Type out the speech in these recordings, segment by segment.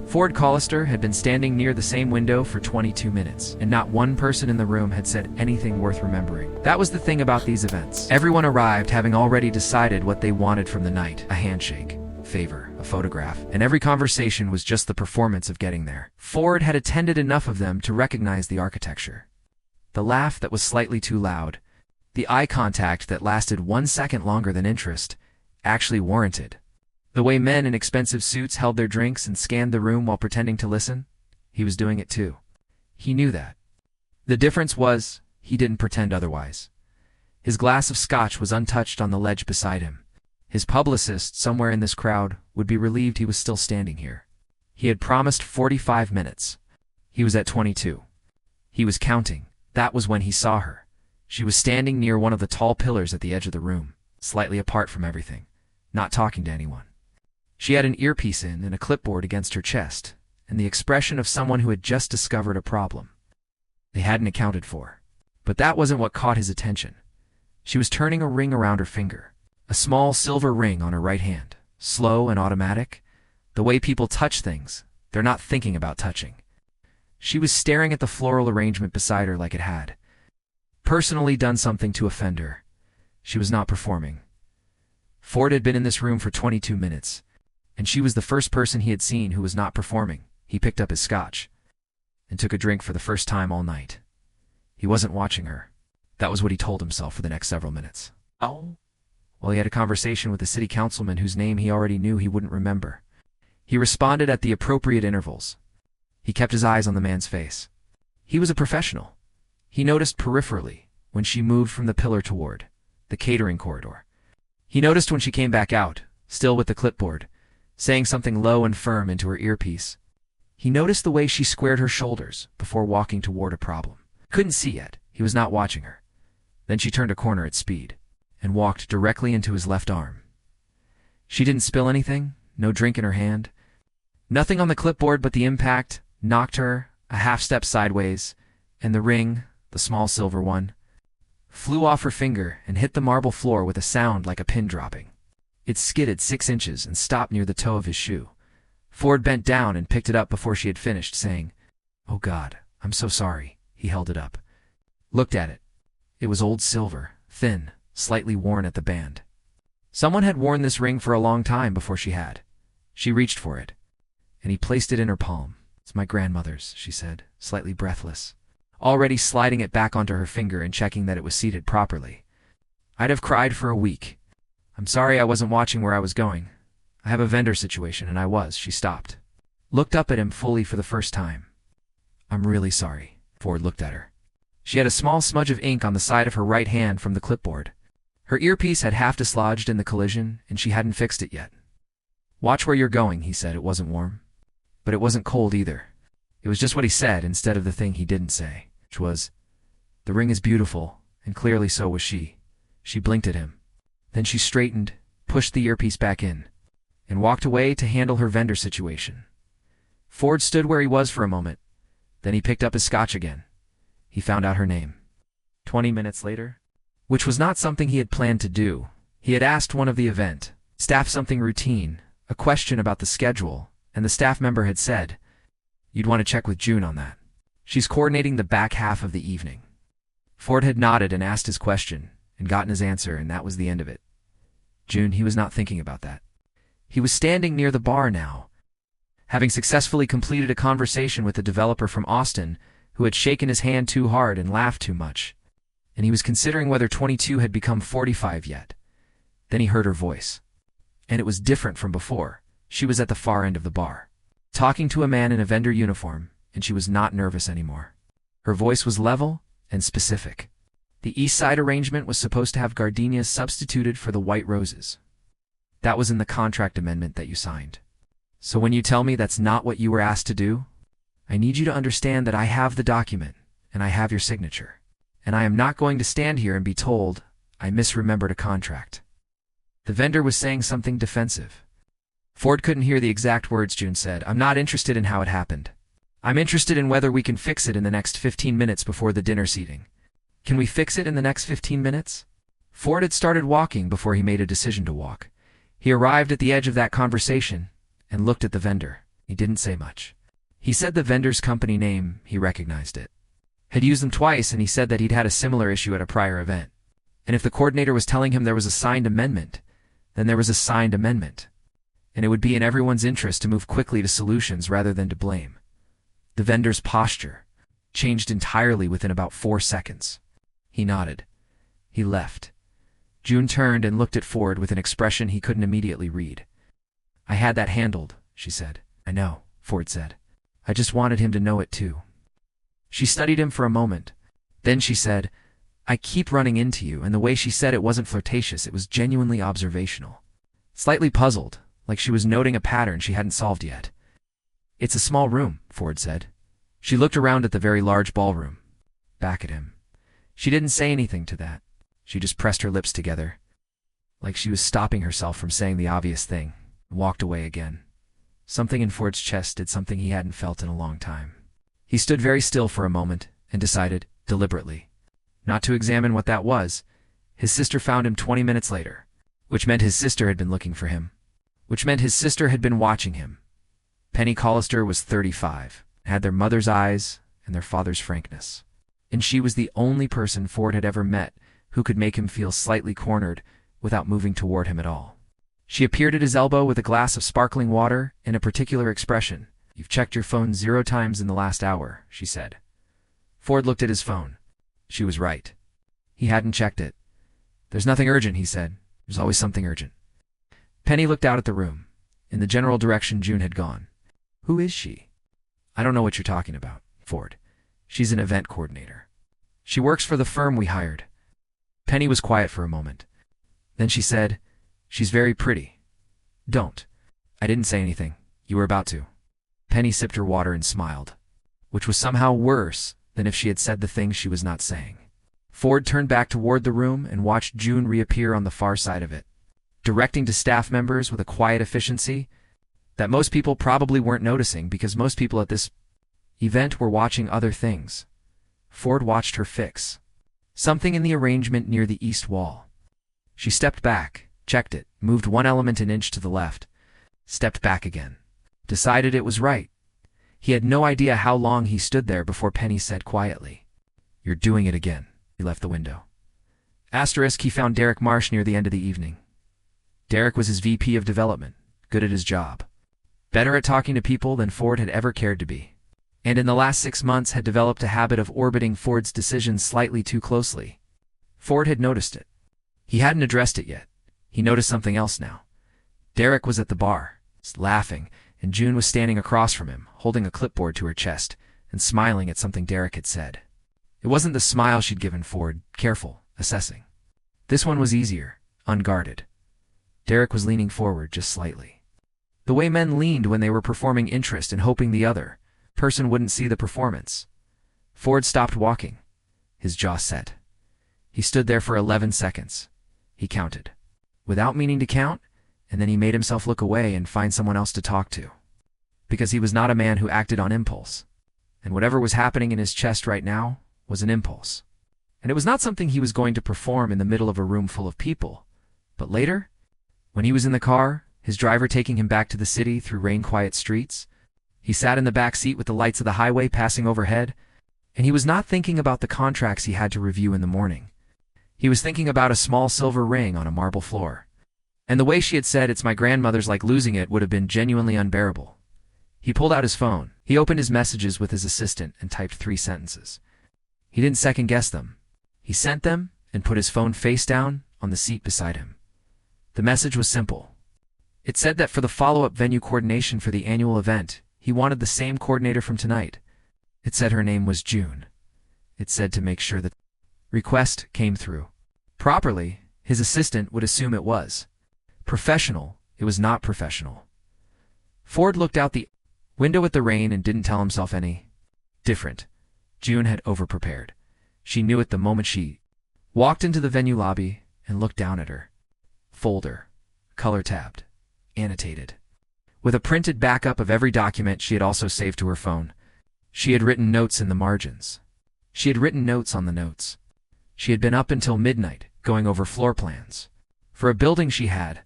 Ford Callister had been standing near the same window for 22 minutes, and not one person in the room had said anything worth remembering. That was the thing about these events. Everyone arrived having already decided what they wanted from the night: a handshake, favor, a photograph, and every conversation was just the performance of getting there. Ford had attended enough of them to recognize the architecture. The laugh that was slightly too loud, the eye contact that lasted 1 second longer than interest, actually warranted. The way men in expensive suits held their drinks and scanned the room while pretending to listen, he was doing it too. He knew that. The difference was, he didn't pretend otherwise. His glass of scotch was untouched on the ledge beside him. His publicist, somewhere in this crowd, would be relieved he was still standing here. He had promised 45 minutes. He was at 22. He was counting. That was when he saw her. She was standing near one of the tall pillars at the edge of the room, slightly apart from everything, not talking to anyone. She had an earpiece in and a clipboard against her chest, and the expression of someone who had just discovered a problem they hadn't accounted for. But that wasn't what caught his attention. She was turning a ring around her finger, a small silver ring on her right hand, slow and automatic, the way people touch things they're not thinking about touching. She was staring at the floral arrangement beside her like it had personally done something to offend her. She was not performing. Ford had been in this room for 22 minutes. And she was the first person he had seen who was not performing. He picked up his scotch and took a drink for the first time all night. He wasn't watching her. That was what he told himself for the next several minutes. Well, he had a conversation with a city councilman whose name he already knew he wouldn't remember. He responded at the appropriate intervals. He kept his eyes on the man's face. He was a professional. He noticed peripherally when she moved from the pillar toward the catering corridor. He noticed when she came back out, still with the clipboard, saying something low and firm into her earpiece. He noticed the way she squared her shoulders before walking toward a problem. Couldn't see yet. He was not watching her. Then she turned a corner at speed and walked directly into his left arm. She didn't spill anything, no drink in her hand. Nothing on the clipboard, but the impact knocked her a half step sideways, and the ring, the small silver one, flew off her finger and hit the marble floor with a sound like a pin dropping. It skidded 6 inches and stopped near the toe of his shoe. Ford bent down and picked it up before she had finished, saying, "Oh God, I'm so sorry." He held it up, looked at it. It was old silver, thin, slightly worn at the band. Someone had worn this ring for a long time before she had. She reached for it, and he placed it in her palm. "It's my grandmother's," she said, slightly breathless, already sliding it back onto her finger and checking that it was seated properly. "I'd have cried for a week. I'm sorry I wasn't watching where I was going. I have a vendor situation, and I was." She stopped, looked up at him fully for the first time. "I'm really sorry." Ford looked at her. She had a small smudge of ink on the side of her right hand from the clipboard. Her earpiece had half dislodged in the collision, and she hadn't fixed it yet. "Watch where you're going," he said. It wasn't warm, but it wasn't cold either. It was just what he said instead of the thing he didn't say, which was, "The ring is beautiful," and clearly so was she. She blinked at him. Then she straightened, pushed the earpiece back in, and walked away to handle her vendor situation. Ford stood where he was for a moment. Then he picked up his scotch again. He found out her name. 20 minutes later, which was not something he had planned to do, he had asked one of the event staff something routine, a question about the schedule, and the staff member had said, "You'd want to check with June on that. She's coordinating the back half of the evening." Ford had nodded and asked his question, and gotten his answer, and that was the end of it. June, he was not thinking about that. He was standing near the bar now, having successfully completed a conversation with a developer from Austin who had shaken his hand too hard and laughed too much, and he was considering whether 22 had become 45 yet. Then he heard her voice. And it was different from before. She was at the far end of the bar, talking to a man in a vendor uniform, and she was not nervous anymore. Her voice was level and specific. The east side arrangement was supposed to have gardenias substituted for the white roses. That was in the contract amendment that you signed. So when you tell me that's not what you were asked to do, I need you to understand that I have the document, and I have your signature. And I am not going to stand here and be told I misremembered a contract. The vendor was saying something defensive. Ford couldn't hear the exact words. June said, "I'm not interested in how it happened. I'm interested in whether we can fix it in the next 15 minutes before the dinner seating." "Can we fix it in the next 15 minutes? Ford had started walking before he made a decision to walk. He arrived at the edge of that conversation and looked at the vendor. He didn't say much. He said the vendor's company name, he recognized it. Had used them twice, and he said that he'd had a similar issue at a prior event. And if the coordinator was telling him there was a signed amendment, then there was a signed amendment. And it would be in everyone's interest to move quickly to solutions rather than to blame. The vendor's posture changed entirely within about 4 seconds. He nodded. He left. June turned and looked at Ford with an expression he couldn't immediately read. "I had that handled," she said. "I know," Ford said. "I just wanted him to know it too." She studied him for a moment. Then she said, "I keep running into you," and the way she said it wasn't flirtatious, it was genuinely observational. Slightly puzzled, like she was noting a pattern she hadn't solved yet. "It's a small room," Ford said. She looked around at the very large ballroom. Back at him. She didn't say anything to that. She just pressed her lips together, like she was stopping herself from saying the obvious thing, and walked away again. Something in Ford's chest did something he hadn't felt in a long time. He stood very still for a moment and decided, deliberately, not to examine what that was. His sister found him 20 minutes later, which meant his sister had been looking for him, which meant his sister had been watching him. Penny Callister was 35, had their mother's eyes and their father's frankness. And she was the only person Ford had ever met who could make him feel slightly cornered without moving toward him at all. She appeared at his elbow with a glass of sparkling water and a particular expression. "You've checked your phone 0 times in the last hour," she said. Ford looked at his phone. She was right. He hadn't checked it. "There's nothing urgent," he said. "There's always something urgent." Penny looked out at the room, in the general direction June had gone. "Who is she?" "I don't know what you're talking about, Ford. She's an event coordinator. She works for the firm we hired." Penny was quiet for a moment. Then she said, "She's very pretty." "Don't." "I didn't say anything. You were about to." Penny sipped her water and smiled, which was somehow worse than if she had said the thing she was not saying. Ford turned back toward the room and watched June reappear on the far side of it, directing to staff members with a quiet efficiency that most people probably weren't noticing because most people at this event were watching other things. Ford watched her fix something in the arrangement near the east wall. She stepped back, checked it, moved one element an inch to the left, stepped back again, decided it was right. He had no idea how long he stood there before Penny said quietly, "You're doing it again." He left the window. He found Derek Marsh near the end of the evening. Derek was his VP of development, good at his job, better at talking to people than Ford had ever cared to be, and in the last 6 months had developed a habit of orbiting Ford's decisions slightly too closely. Ford had noticed it. He hadn't addressed it yet. He noticed something else now. Derek was at the bar, laughing, and June was standing across from him, holding a clipboard to her chest and smiling at something Derek had said. It wasn't the smile she'd given Ford, careful, assessing. This one was easier, unguarded. Derek was leaning forward just slightly. The way men leaned when they were performing interest and hoping the other person wouldn't see the performance. Ford stopped walking. His jaw set. He stood there for 11 seconds. He counted, without meaning to count, and then he made himself look away and find someone else to talk to. Because he was not a man who acted on impulse. And whatever was happening in his chest right now was an impulse. And it was not something he was going to perform in the middle of a room full of people. But later, when he was in the car, his driver taking him back to the city through rain-quiet streets, he sat in the back seat with the lights of the highway passing overhead, and he was not thinking about the contracts he had to review in the morning. He was thinking about a small silver ring on a marble floor. And the way she had said, "It's my grandmother's," like losing it, would have been genuinely unbearable. He pulled out his phone. He opened his messages with his assistant and typed 3 sentences. He didn't second-guess them. He sent them and put his phone face down on the seat beside him. The message was simple. It said that for the follow-up venue coordination for the annual event, he wanted the same coordinator from tonight. It said her name was June. It said to make sure that request came through properly, his assistant would assume it was professional. It was not professional. Ford looked out the window at the rain and didn't tell himself any different. June had overprepared. She knew it the moment she walked into the venue lobby and looked down at her folder, color-tabbed, annotated, with a printed backup of every document she had also saved to her phone. She had written notes in the margins. She had written notes on the notes. She had been up until midnight, going over floor plans. For a building she had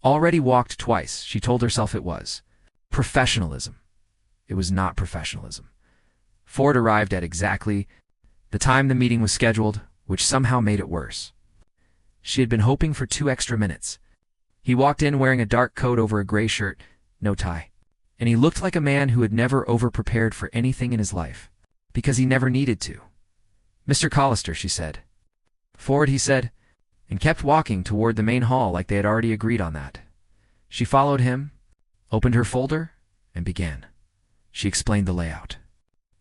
already walked twice, she told herself it was Professionalism. It was not professionalism. Ford arrived at exactly the time the meeting was scheduled, which somehow made it worse. She had been hoping for 2 extra minutes. He walked in wearing a dark coat over a gray shirt, no tie. And he looked like a man who had never over-prepared for anything in his life, because he never needed to. "Mr. Callister," she said. "Ford," he said, and kept walking toward the main hall like they had already agreed on that. She followed him, opened her folder, and began. She explained the layout.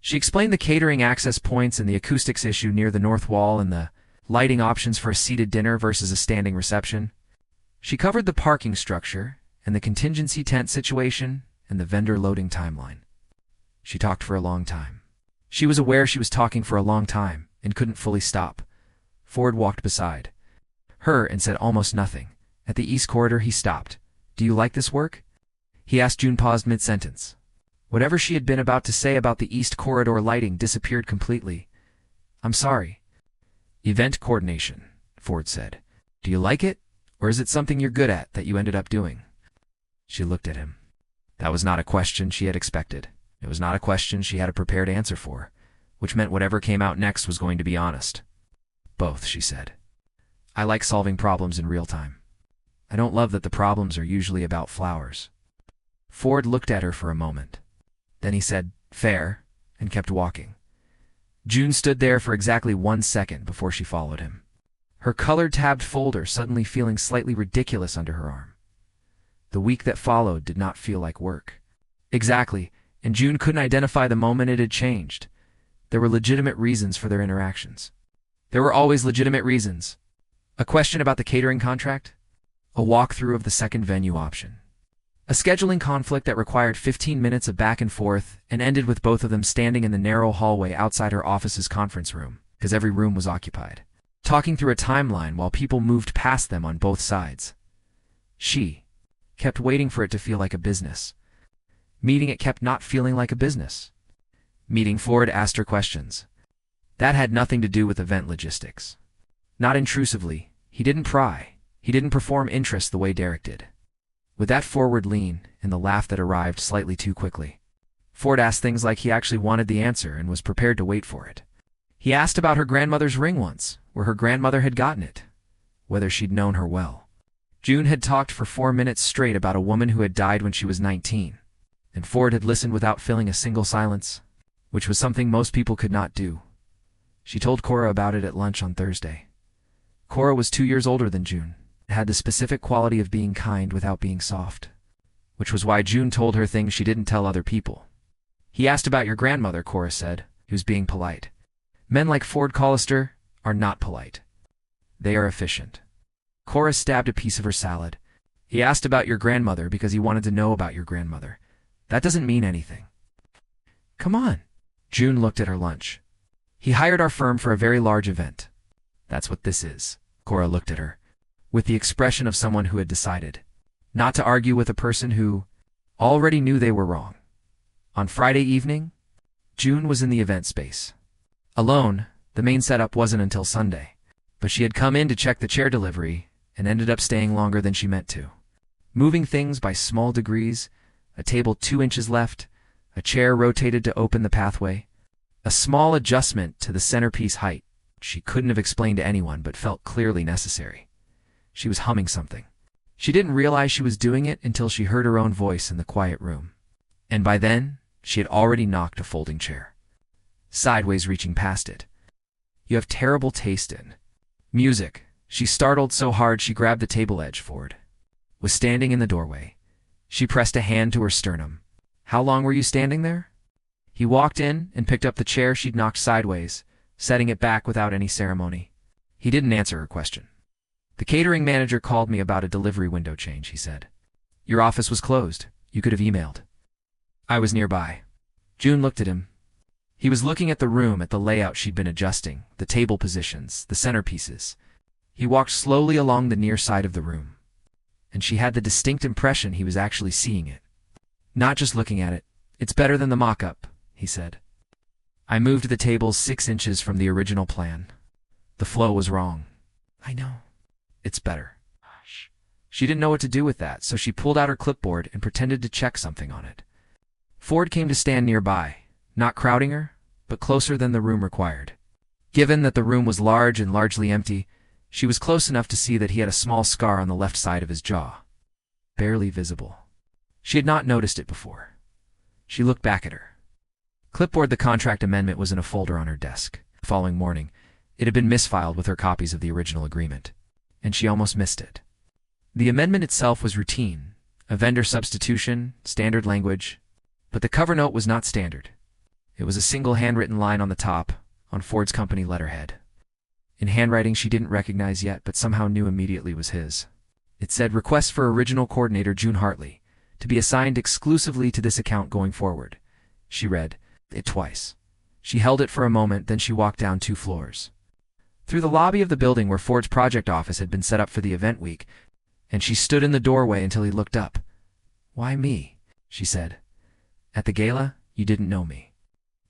She explained the catering access points and the acoustics issue near the north wall and the lighting options for a seated dinner versus a standing reception. She covered the parking structure and the contingency tent situation and the vendor loading timeline. She talked for a long time. She was aware she was talking for a long time and couldn't fully stop. Ford walked beside her and said almost nothing. At the east corridor, he stopped. "Do you like this work?" he asked. June paused mid-sentence. Whatever she had been about to say about the east corridor lighting disappeared completely. "I'm sorry." "Event coordination," Ford said. "Do you like it, or is it something you're good at that you ended up doing?" She looked at him. That was not a question she had expected. It was not a question she had a prepared answer for, which meant whatever came out next was going to be honest. "Both," she said. "I like solving problems in real time. I don't love that the problems are usually about flowers." Ford looked at her for a moment. Then he said, "Fair," and kept walking. June stood there for exactly 1 second before she followed him, her colored tabbed folder suddenly feeling slightly ridiculous under her arm. The week that followed did not feel like work. Exactly, and June couldn't identify the moment it had changed. There were legitimate reasons for their interactions. There were always legitimate reasons. A question about the catering contract? A walkthrough of the second venue option. A scheduling conflict that required 15 minutes of back and forth and ended with both of them standing in the narrow hallway outside her office's conference room, because every room was occupied, talking through a timeline while people moved past them on both sides. She kept waiting for it to feel like a business. Meeting it kept not feeling like a business. Meeting Ford asked her questions. That had nothing to do with event logistics. Not intrusively. He didn't pry. He didn't perform interest the way Derek did. With that forward lean and the laugh that arrived slightly too quickly. Ford asked things like he actually wanted the answer and was prepared to wait for it. He asked about her grandmother's ring once, where her grandmother had gotten it, whether she'd known her well. June had talked for 4 minutes straight about a woman who had died when she was 19, and Ford had listened without filling a single silence, which was something most people could not do. She told Cora about it at lunch on Thursday. Cora was 2 years older than June, had the specific quality of being kind without being soft, which was why June told her things she didn't tell other people. "He asked about your grandmother," Cora said. He was being polite. Men like Ford Callister are not polite. They are efficient. Cora stabbed a piece of her salad. "He asked about your grandmother because he wanted to know about your grandmother. That doesn't mean anything." "Come on." June looked at her lunch. "He hired our firm for a very large event." "That's what this is." Cora looked at her, with the expression of someone who had decided not to argue with a person who already knew they were wrong. On Friday evening, June was in the event space. Alone, the main setup wasn't until Sunday, but she had come in to check the chair delivery and ended up staying longer than she meant to. Moving things by small degrees, a table 2 inches left, a chair rotated to open the pathway, a small adjustment to the centerpiece height she couldn't have explained to anyone but felt clearly necessary. She was humming something. She didn't realize she was doing it until she heard her own voice in the quiet room. And by then, she had already knocked a folding chair, sideways reaching past it. "You have terrible taste in music." She startled so hard she grabbed the table edge. Ford was standing in the doorway. She pressed a hand to her sternum. "How long were you standing there?" He walked in and picked up the chair she'd knocked sideways, setting it back without any ceremony. He didn't answer her question. "The catering manager called me about a delivery window change," he said. "Your office was closed. You could have emailed." "I was nearby." June looked at him. He was looking at the room, at the layout she'd been adjusting, the table positions, the centerpieces. He walked slowly along the near side of the room, and she had the distinct impression he was actually seeing it, not just looking at it. "It's better than the mock-up," he said. "I moved the tables 6 inches from the original plan. The flow was wrong." "I know. It's better." She didn't know what to do with that, so she pulled out her clipboard and pretended to check something on it. Ford came to stand nearby, not crowding her, but closer than the room required. Given that the room was large and largely empty, she was close enough to see that he had a small scar on the left side of his jaw. Barely visible. She had not noticed it before. She looked back at her clipboard. The contract amendment was in a folder on her desk. The following morning, it had been misfiled with her copies of the original agreement, and she almost missed it. The amendment itself was routine, a vendor substitution, standard language, but the cover note was not standard. It was a single handwritten line on the top, on Ford's company letterhead. In handwriting she didn't recognize yet, but somehow knew immediately was his. It said, "Request for original coordinator June Hartley, to be assigned exclusively to this account going forward." She read it twice. She held it for a moment, then she walked down 2 floors. Through the lobby of the building where Ford's project office had been set up for the event week, and she stood in the doorway until he looked up. "Why me?" she said. "At the gala, you didn't know me.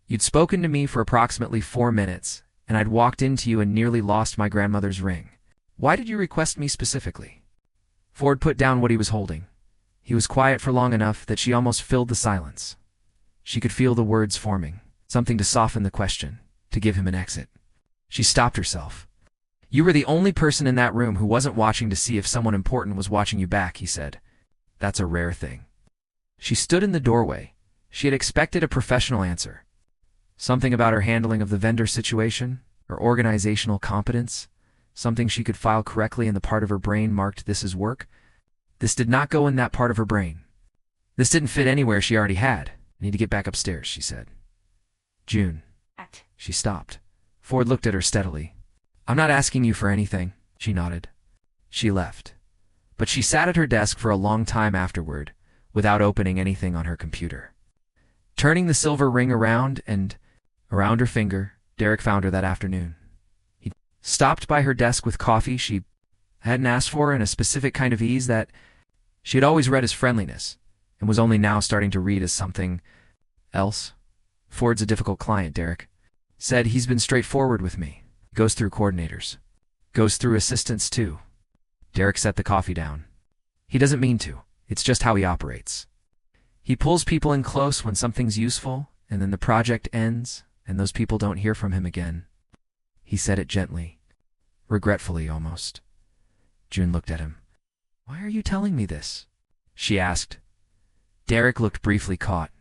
You'd spoken to me for approximately 4 minutes, and I'd walked into you and nearly lost my grandmother's ring. Why did you request me specifically?" Ford put down what he was holding. He was quiet for long enough that she almost filled the silence. She could feel the words forming, something to soften the question, to give him an exit. She stopped herself. "You were the only person in that room who wasn't watching to see if someone important was watching you back," he said. "That's a rare thing." She stood in the doorway. She had expected a professional answer. Something about her handling of the vendor situation, her organizational competence, something she could file correctly in the part of her brain marked "this is work." This did not go in that part of her brain. This didn't fit anywhere she already had. "I need to get back upstairs," she said. "June." She stopped. Ford looked at her steadily. "I'm not asking you for anything," she nodded. She left. But she sat at her desk for a long time afterward, without opening anything on her computer. Turning the silver ring around her finger, Derek found her that afternoon. He stopped by her desk with coffee she hadn't asked for and a specific kind of ease that she had always read as friendliness, and was only now starting to read as something else. "Ford's a difficult client," Derek said. "He's been straightforward with me. Goes through coordinators. Goes through assistants too." Derek set the coffee down. "He doesn't mean to. It's just how he operates. He pulls people in close when something's useful, and then the project ends, and those people don't hear from him again." He said it gently, regretfully almost. June looked at him. "Why are you telling me this?" she asked. Derek looked briefly caught.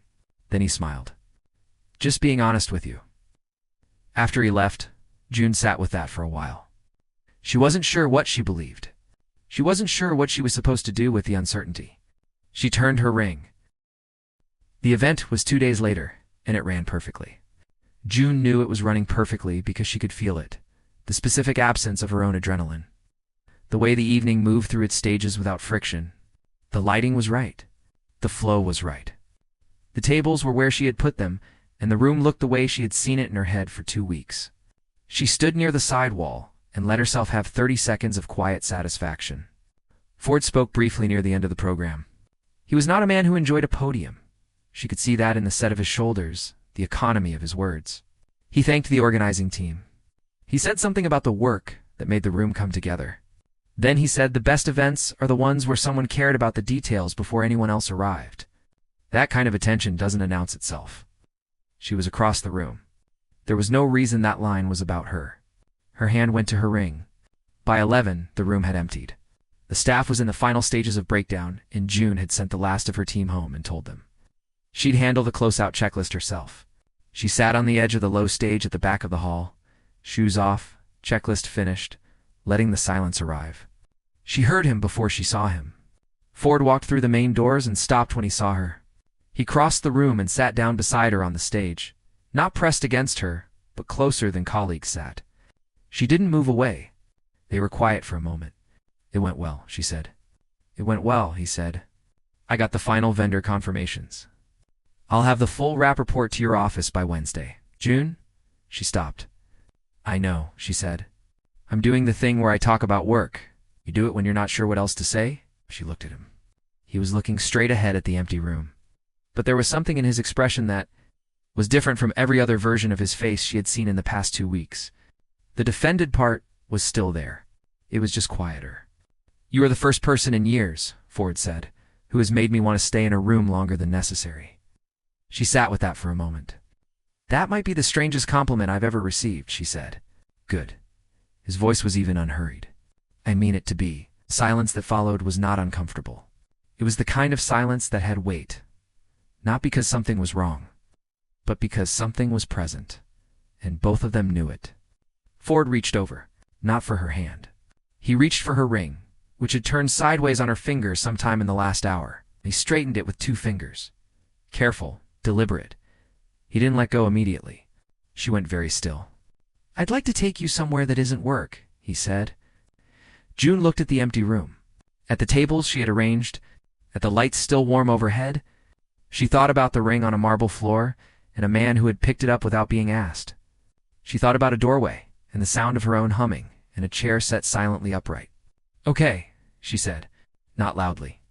Then he smiled. "Just being honest with you." After he left, June sat with that for a while. She wasn't sure what she believed. She wasn't sure what she was supposed to do with the uncertainty. She turned her ring. The event was 2 days later, and it ran perfectly. June knew it was running perfectly because she could feel it, the specific absence of her own adrenaline. The way the evening moved through its stages without friction. The lighting was right. The flow was right. The tables were where she had put them, and the room looked the way she had seen it in her head for 2 weeks. She stood near the side wall and let herself have 30 seconds of quiet satisfaction. Ford spoke briefly near the end of the program. He was not a man who enjoyed a podium. She could see that in the set of his shoulders, the economy of his words. He thanked the organizing team. He said something about the work that made the room come together. Then he said the best events are the ones where someone cared about the details before anyone else arrived. That kind of attention doesn't announce itself. She was across the room. There was no reason that line was about her. Her hand went to her ring. By 11, the room had emptied. The staff was in the final stages of breakdown, and June had sent the last of her team home and told them she'd handle the close-out checklist herself. She sat on the edge of the low stage at the back of the hall, shoes off, checklist finished, letting the silence arrive. She heard him before she saw him. Ford walked through the main doors and stopped when he saw her. He crossed the room and sat down beside her on the stage, not pressed against her, but closer than colleagues sat. She didn't move away. They were quiet for a moment. "It went well," she said. "It went well," he said. "I got the final vendor confirmations. I'll have the full wrap report to your office by Wednesday." "June?" She stopped. "I know," she said. "I'm doing the thing where I talk about work. You do it when you're not sure what else to say?" She looked at him. He was looking straight ahead at the empty room. But there was something in his expression that was different from every other version of his face she had seen in the past 2 weeks. The defended part was still there. It was just quieter. You are the first person in years, Ford said, who has made me want to stay in a room longer than necessary. She sat with that for a moment. That might be the strangest compliment I've ever received, she said. Good. His voice was even unhurried. I mean it to be. Silence that followed was not uncomfortable. It was the kind of silence that had weight. Not because something was wrong, but because something was present, and both of them knew it. Ford reached over, not for her hand. He reached for her ring, which had turned sideways on her finger sometime in the last hour. He straightened it with 2 fingers. Careful, deliberate. He didn't let go immediately. She went very still. I'd like to take you somewhere that isn't work, he said. June looked at the empty room, at the tables she had arranged, at the lights still warm overhead. She thought about the ring on a marble floor and a man who had picked it up without being asked. She thought about a doorway and the sound of her own humming and a chair set silently upright. Okay, she said, not loudly,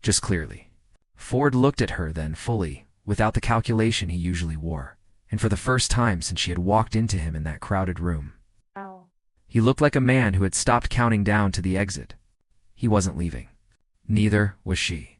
just clearly. Ford looked at her then fully, without the calculation he usually wore, and for the first time since she had walked into him in that crowded room. Ow. He looked like a man who had stopped counting down to the exit. He wasn't leaving. Neither was she.